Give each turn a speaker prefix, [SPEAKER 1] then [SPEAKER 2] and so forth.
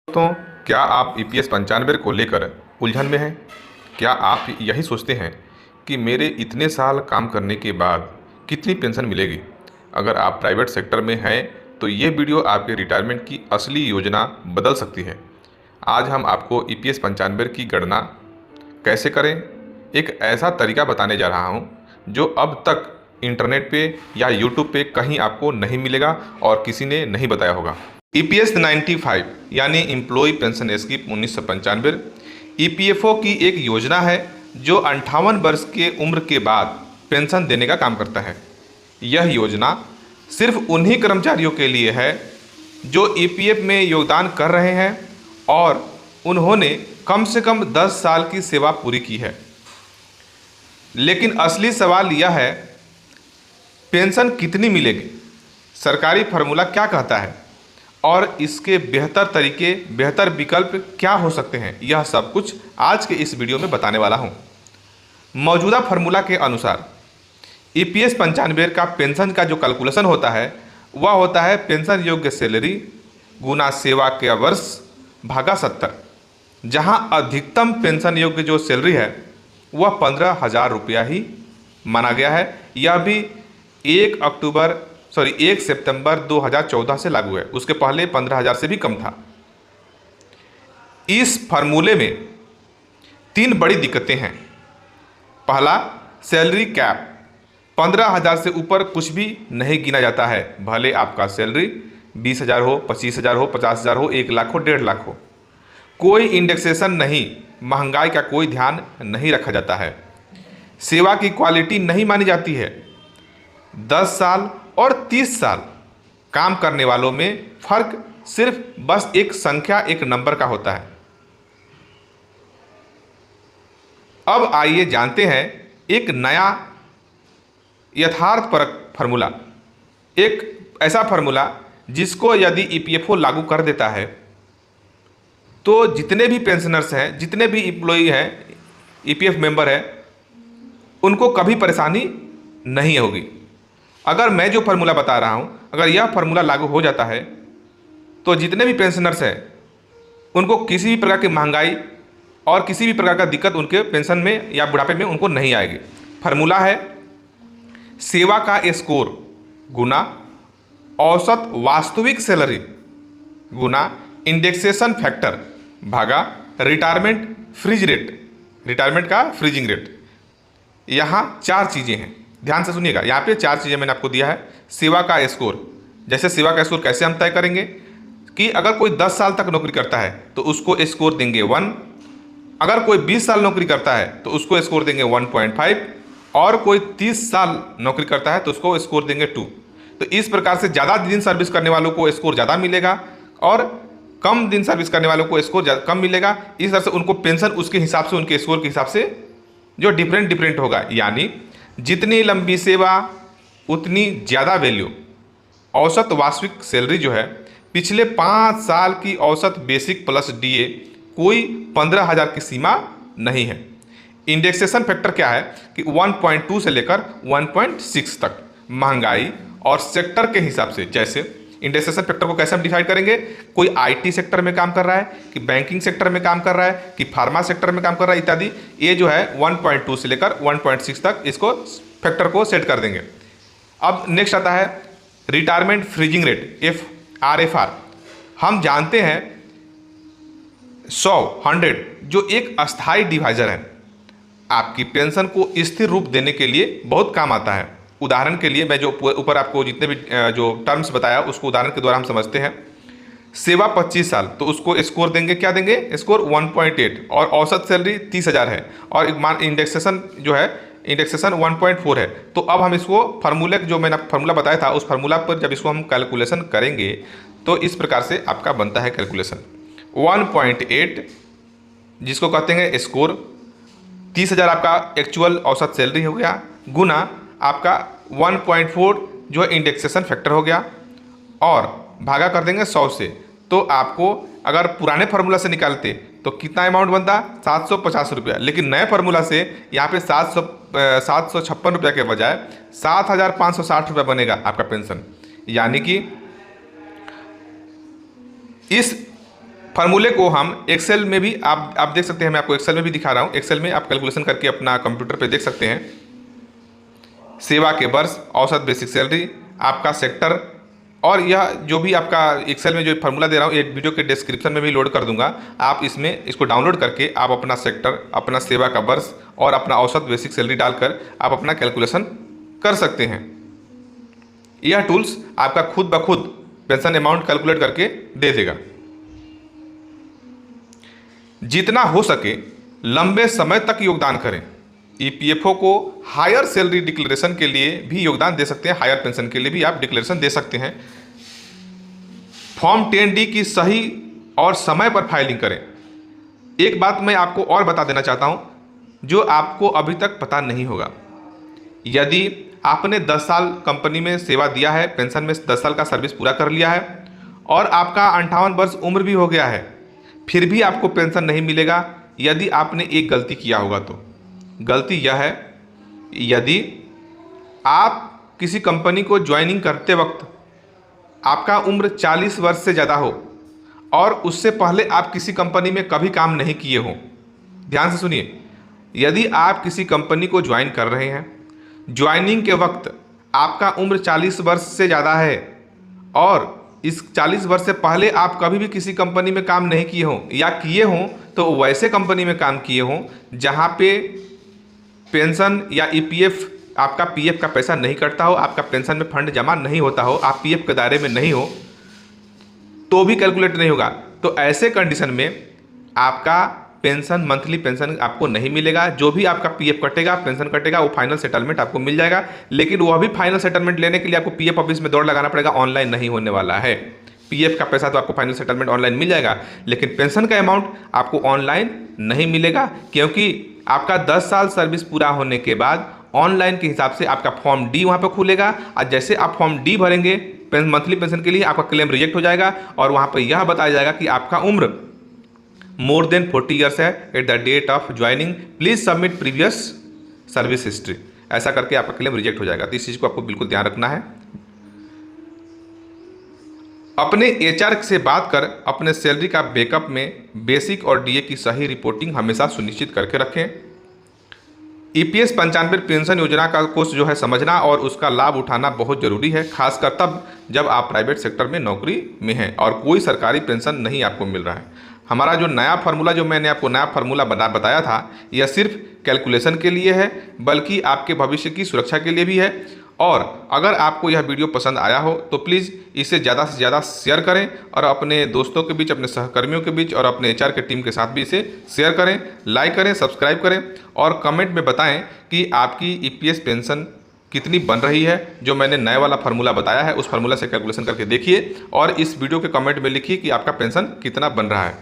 [SPEAKER 1] दोस्तों, क्या आप ईपीएस 95 को लेकर उलझन में हैं? क्या आप यही सोचते हैं कि मेरे इतने साल काम करने के बाद कितनी पेंशन मिलेगी? अगर आप प्राइवेट सेक्टर में हैं तो ये वीडियो आपके रिटायरमेंट की असली योजना बदल सकती है। आज हम आपको ईपीएस 95 की गणना कैसे करें, एक ऐसा तरीका बताने जा रहा हूँ जो अब तक इंटरनेट पे या यूट्यूब पे कहीं आपको नहीं मिलेगा और किसी ने नहीं बताया होगा। ईपीएस 95 यानी एम्प्लॉय पेंशन स्कीम 1995 ईपीएफओ की एक योजना है जो 58 वर्ष के उम्र के बाद पेंशन देने का काम करता है। यह योजना सिर्फ उन्हीं कर्मचारियों के लिए है जो ईपीएफ में योगदान कर रहे हैं और उन्होंने कम से कम 10 साल की सेवा पूरी की है। लेकिन असली सवाल यह है, पेंशन कितनी मिलेगी, सरकारी फार्मूला क्या कहता है और इसके बेहतर तरीके, बेहतर विकल्प क्या हो सकते हैं, यह सब कुछ आज के इस वीडियो में बताने वाला हूं। मौजूदा फार्मूला के अनुसार ईपीएस 95 का पेंशन का जो कैलकुलेशन होता है वह होता है पेंशन योग्य सैलरी गुना सेवा के वर्ष भागा 70, जहां अधिकतम पेंशन योग्य जो सैलरी है वह 15,000 रुपया ही माना गया है। यह भी 1 सितंबर 2014 से लागू है, उसके पहले 15,000 से भी कम था। इस फार्मूले में 3 बड़ी दिक्कतें हैं। पहला, सैलरी कैप, 15,000 से ऊपर कुछ भी नहीं गिना जाता है, भले आपका सैलरी 20,000 हो, 25,000 हो, 50,000 हो, 1 लाख हो, 1.5 लाख हो। कोई इंडेक्सेशन नहीं, महंगाई का कोई ध्यान नहीं रखा जाता है। सेवा की क्वालिटी नहीं मानी जाती है। 10 साल और 30 साल काम करने वालों में फर्क सिर्फ बस एक संख्या, एक नंबर का होता है। अब आइए जानते हैं एक नया यथार्थपरक फार्मूला, एक ऐसा फार्मूला जिसको यदि ईपीएफओ लागू कर देता है तो जितने भी पेंशनर्स हैं, जितने भी एम्प्लॉई हैं, ईपीएफ मेंबर हैं, उनको कभी परेशानी नहीं होगी। अगर मैं जो फार्मूला बता रहा हूं, अगर यह फार्मूला लागू हो जाता है तो जितने भी पेंशनर्स हैं उनको किसी भी प्रकार की महंगाई और किसी भी प्रकार का दिक्कत उनके पेंशन में या बुढ़ापे में उनको नहीं आएगी। फार्मूला है सेवा का स्कोर गुना औसत वास्तविक सैलरी गुना इंडेक्सेशन फैक्टर भागा रिटायरमेंट फ्रीज रेट, रिटायरमेंट का फ्रीजिंग रेट। यहाँ 4 चीज़ें हैं, ध्यान से सुनिएगा। यहाँ पे 4 चीज़ें मैंने आपको दिया है। सेवा का स्कोर, जैसे सेवा का स्कोर कैसे हम तय करेंगे कि अगर कोई 10 साल तक नौकरी करता है तो उसको स्कोर देंगे 1, अगर कोई 20 साल नौकरी करता है तो उसको स्कोर देंगे 1.5 और कोई 30 साल नौकरी करता है तो उसको स्कोर देंगे 2। तो इस प्रकार से ज़्यादा दिन सर्विस करने वालों को स्कोर ज़्यादा मिलेगा और कम दिन सर्विस करने वालों को स्कोर कम मिलेगा। इस तरह से उनको पेंशन उसके हिसाब से, उनके स्कोर के हिसाब से जो डिफरेंट होगा, यानी जितनी लंबी सेवा उतनी ज़्यादा वैल्यू। औसत वार्षिक सैलरी जो है पिछले 5 साल की औसत बेसिक प्लस डीए, कोई 15,000 की सीमा नहीं है। इंडेक्सेशन फैक्टर क्या है कि 1.2 से लेकर 1.6 तक महंगाई और सेक्टर के हिसाब से। जैसे इंडेक्सेशन फैक्टर को कैसे हम डिसाइड करेंगे, कोई आईटी सेक्टर में काम कर रहा है कि बैंकिंग सेक्टर में काम कर रहा है कि फार्मा सेक्टर में काम कर रहा है इत्यादि, ये जो है 1.2 से लेकर 1.6 तक इसको फैक्टर को सेट कर देंगे। अब नेक्स्ट आता है रिटायरमेंट फ्रीजिंग रेट, RFR। हम जानते हैं 100 जो एक अस्थाई डिवाइजर है, आपकी पेंशन को स्थिर रूप देने के लिए बहुत काम आता है। उदाहरण के लिए मैं जो ऊपर आपको जितने भी जो टर्म्स बताया उसको उदाहरण के द्वारा हम समझते हैं। सेवा 25 साल तो उसको स्कोर देंगे, क्या देंगे, स्कोर 1.8 और औसत सैलरी 30,000 है और इंडेक्सेशन जो है, इंडेक्सेशन 1.4 है। तो अब हम इसको फार्मूले जो मैंने फार्मूला बताया था उस फार्मूला पर जब इसको हम कैलकुलेशन करेंगे तो इस प्रकार से आपका बनता है कैलकुलेशन। 1.8 जिसको कहते हैं स्कोर, 30,000 आपका एक्चुअल औसत सैलरी हो गया, गुना आपका 1.4 जो है इंडेक्सेशन फैक्टर हो गया और भागा कर देंगे 100 से। तो आपको अगर पुराने फार्मूला से निकालते तो कितना अमाउंट बनता, 750 रुपया। लेकिन नए फार्मूला से यहाँ पे 756 रुपया के बजाय 7,560 रुपया बनेगा आपका पेंशन। यानी कि इस फार्मूले को हम एक्सेल में भी आप देख सकते हैं, मैं आपको एक्सेल में भी दिखा रहा हूँ। एक्सेल में आप कैलकुलेशन करके अपना कंप्यूटर पे देख सकते हैं। सेवा के वर्ष, औसत बेसिक सैलरी, आपका सेक्टर, और यह जो भी आपका एक्सेल में जो फार्मूला दे रहा हूँ, एक वीडियो के डिस्क्रिप्शन में भी लोड कर दूंगा। आप इसको डाउनलोड करके आप अपना सेक्टर, अपना सेवा का वर्ष और अपना औसत बेसिक सैलरी डालकर आप अपना कैलकुलेशन कर सकते हैं। यह टूल्स आपका खुद ब खुद पेंशन अमाउंट कैलकुलेट करके दे देगा। जितना हो सके लंबे समय तक योगदान करें। ईपीएफओ को हायर सैलरी डिक्लेरेशन के लिए भी योगदान दे सकते हैं, हायर पेंशन के लिए भी आप डिक्लेरेशन दे सकते हैं। फॉर्म 10D की सही और समय पर फाइलिंग करें। एक बात मैं आपको और बता देना चाहता हूं, जो आपको अभी तक पता नहीं होगा। यदि आपने 10 साल कंपनी में सेवा दिया है, पेंशन में 10 साल का सर्विस पूरा कर लिया है और आपका 58 वर्ष उम्र भी हो गया है, फिर भी आपको पेंशन नहीं मिलेगा यदि आपने एक गलती किया होगा। तो गलती यह है, यदि आप किसी कंपनी को ज्वाइनिंग करते वक्त आपका उम्र 40 वर्ष से ज़्यादा हो और उससे पहले आप किसी कंपनी में कभी काम नहीं किए हों। ध्यान से सुनिए, यदि आप किसी कंपनी को ज्वाइन कर रहे हैं, ज्वाइनिंग के वक्त आपका उम्र 40 वर्ष से ज़्यादा है और इस 40 वर्ष से पहले आप कभी भी किसी कंपनी में काम नहीं किए हों या किए हों तो वैसे कंपनी में काम किए हों जहां पे पेंशन या ईपीएफ, आपका पीएफ का पैसा नहीं कटता हो, आपका पेंशन में फंड जमा नहीं होता हो, आप पीएफ के दायरे में नहीं हो, तो भी कैलकुलेट नहीं होगा। तो ऐसे कंडीशन में आपका पेंशन, मंथली पेंशन आपको नहीं मिलेगा। जो भी आपका पीएफ कटेगा, पेंशन कटेगा, वो फाइनल सेटलमेंट आपको मिल जाएगा। लेकिन वह भी फाइनल सेटलमेंट लेने के लिए आपको पीएफ ऑफिस में दौड़ लगाना पड़ेगा, ऑनलाइन नहीं होने वाला है। पीएफ का पैसा तो आपको फाइनल सेटलमेंट ऑनलाइन मिल जाएगा, लेकिन पेंशन का अमाउंट आपको ऑनलाइन नहीं मिलेगा, क्योंकि आपका 10 साल सर्विस पूरा होने के बाद ऑनलाइन के हिसाब से आपका फॉर्म डी वहाँ पर खुलेगा और जैसे आप फॉर्म डी भरेंगे मंथली पेंशन के लिए, आपका क्लेम रिजेक्ट हो जाएगा और वहाँ पर यह बताया जाएगा कि आपका उम्र मोर देन 40 ईयर्स है at the date of joining, please submit previous service history. ऐसा करके आपका क्लेम रिजेक्ट हो जाएगा। तो इस चीज़ को आपको बिल्कुल ध्यान रखना है। अपने एचआर से बात कर अपने सैलरी का बैकअप में बेसिक और डीए की सही रिपोर्टिंग हमेशा सुनिश्चित करके रखें। ईपीएस 95 पेंशन योजना का कोर्स जो है समझना और उसका लाभ उठाना बहुत जरूरी है, खासकर तब जब आप प्राइवेट सेक्टर में नौकरी में हैं और कोई सरकारी पेंशन नहीं आपको मिल रहा है। हमारा जो नया फार्मूला, जो मैंने आपको नया फार्मूला बताया था, यह सिर्फ कैलकुलेशन के लिए है, बल्कि आपके भविष्य की सुरक्षा के लिए भी है। और अगर आपको यह वीडियो पसंद आया हो तो प्लीज़ इसे ज़्यादा से ज़्यादा शेयर करें और अपने दोस्तों के बीच, अपने सहकर्मियों के बीच और अपने एचआर के टीम के साथ भी इसे शेयर करें, लाइक करें, सब्सक्राइब करें और कमेंट में बताएं कि आपकी ईपीएस पेंशन कितनी बन रही है। जो मैंने नया वाला फार्मूला बताया है उस फार्मूला से कैलकुलेशन करके देखिए और इस वीडियो के कमेंट में लिखिए कि आपका पेंशन कितना बन रहा है।